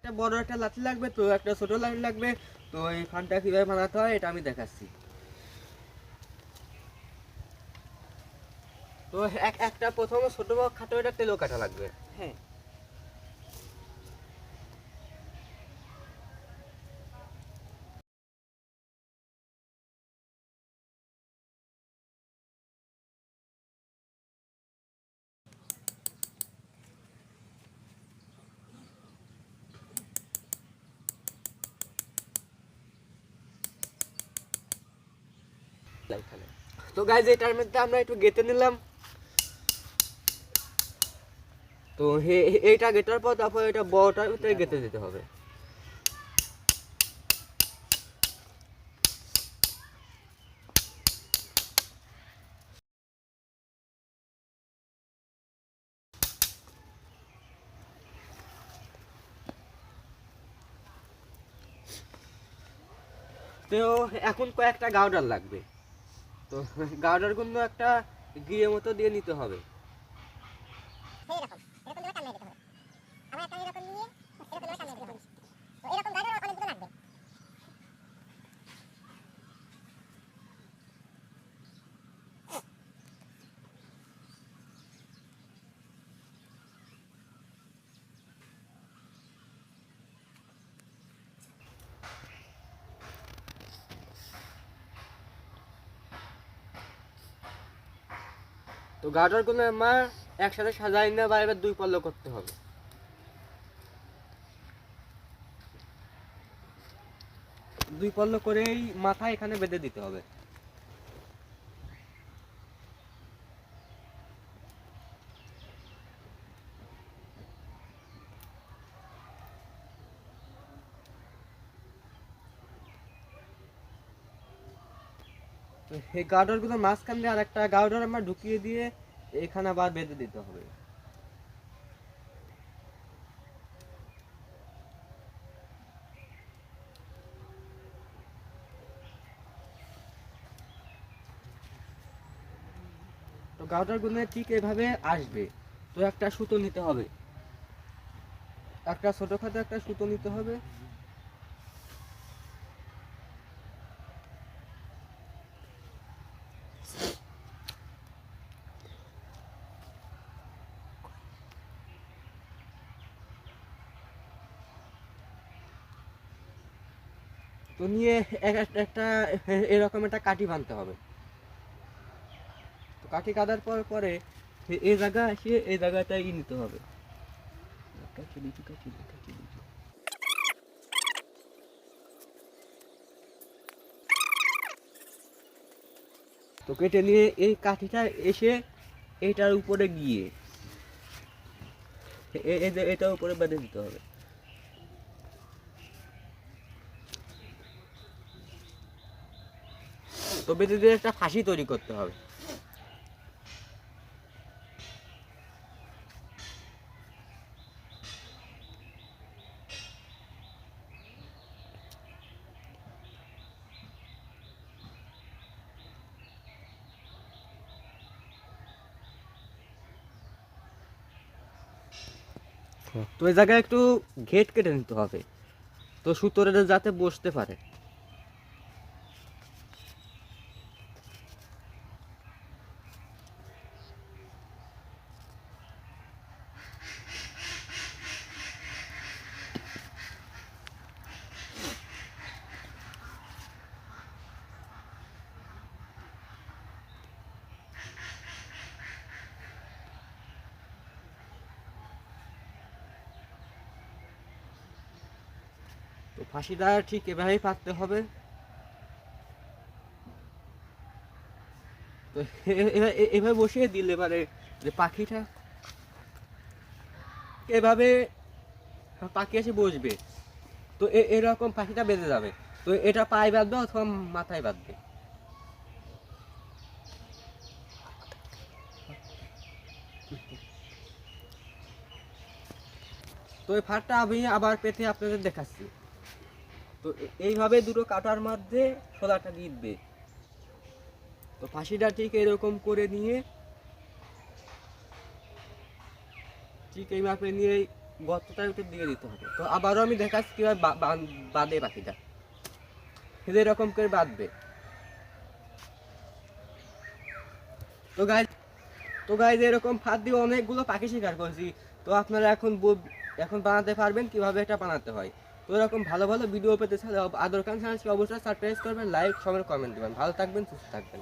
একটা বড় একটা লাঠি লাগবে, তো একটা ছোট লাঠি লাগবে। তো এই ফানটা কিভাবে বানাতে হয় এটা আমি দেখাচ্ছি। তো একটা প্রথমে ছোট খাটো একটা তেলও কাটা লাগবে। হ্যাঁ, তো গাইজ এটার মধ্যে আমরা একটু গেঁথে নিলাম। তো এইটা গেটার পর তারপর এটা বড়টার ভিতরে গেঁথে দিতে হবে। তো এখন কয়েকটা গাউডার লাগবে। তো গাউডার গুলো একটা গিয়ে মতো দিয়ে নিতে হবে। তো গাউডার গুলো আমার একসাথে সাজাই না, বা এবার দুই পল্ল করতে হবে। দুই পল্ল করেই মাথা এখানে বেঁধে দিতে হবে। তো এই গাউডার গুলো মাঝখান দিয়ে আর একটা গাউডার আমার ঢুকিয়ে দিয়ে এখানে আবার বেঁধে দিতে হবে। তো গাউডার গুলো ঠিক এভাবে আসবে। তো একটা সুতো নিতে হবে, একটা ছোটখাটো একটা সুতো নিতে হবে। তো নিয়ে একটা এরকম একটা কাঠি বাঁধতে হবে। তো কাঠি কাটার পরে এই জায়গা এসে এই জায়গাটাই নিতে হবে। তো কেটে নিয়ে এই কাঠিটা এসে এইটার উপরে গিয়ে এটার উপরে বেঁধে দিতে হবে। তো বেঁধে দিয়ে একটা ফাঁসি তৈরি করতে হবে। তো এই জায়গায় একটু ঘেট কেটে নিতে হবে, তো সুতোটা যাতে বসতে পারে। তো ফাঁসিটা ঠিক এভাবেই পাততে হবে। তো এভাবে বসিয়ে দিলে পারে যে পাখিটা এভাবে পাখি এসে বসবে। তো এরকম পাখিটা বেঁধে যাবে। তো এটা পায়ে বাঁধবে অথবা মাথায় বাঁধবে। তো এই ফাঁকটা আমি আবার পেতে আপনাদের দেখাচ্ছি। তো এইভাবে দুটো কাটার মধ্যে শোলাটা দিবে। তো ফাঁসিটা ঠিক এরকম করে নিয়ে ঠিক এই মাপে নিয়ে গর্তটার ভিতর দিয়ে দিতে হবে। তো আবারও আমি দেখাচ্ছি কীভাবে বাঁধে পাখিটা, এরকম করে বাঁধবে। তো গাইজ এরকম ফাঁদ দিয়ে অনেকগুলো পাখি শিকার করছি। তো আপনারা এখন বানাতে পারবেন কিভাবে এটা বানাতে হয়। তো এরকম ভালো ভালো ভিডিও পেতে চাইলে আদর খান চ্যানেলকে অবশ্যই সাবস্ক্রাইব করবেন, লাইক সবার কমেন্ট দেবেন। ভালো থাকবেন, সুস্থ থাকবেন।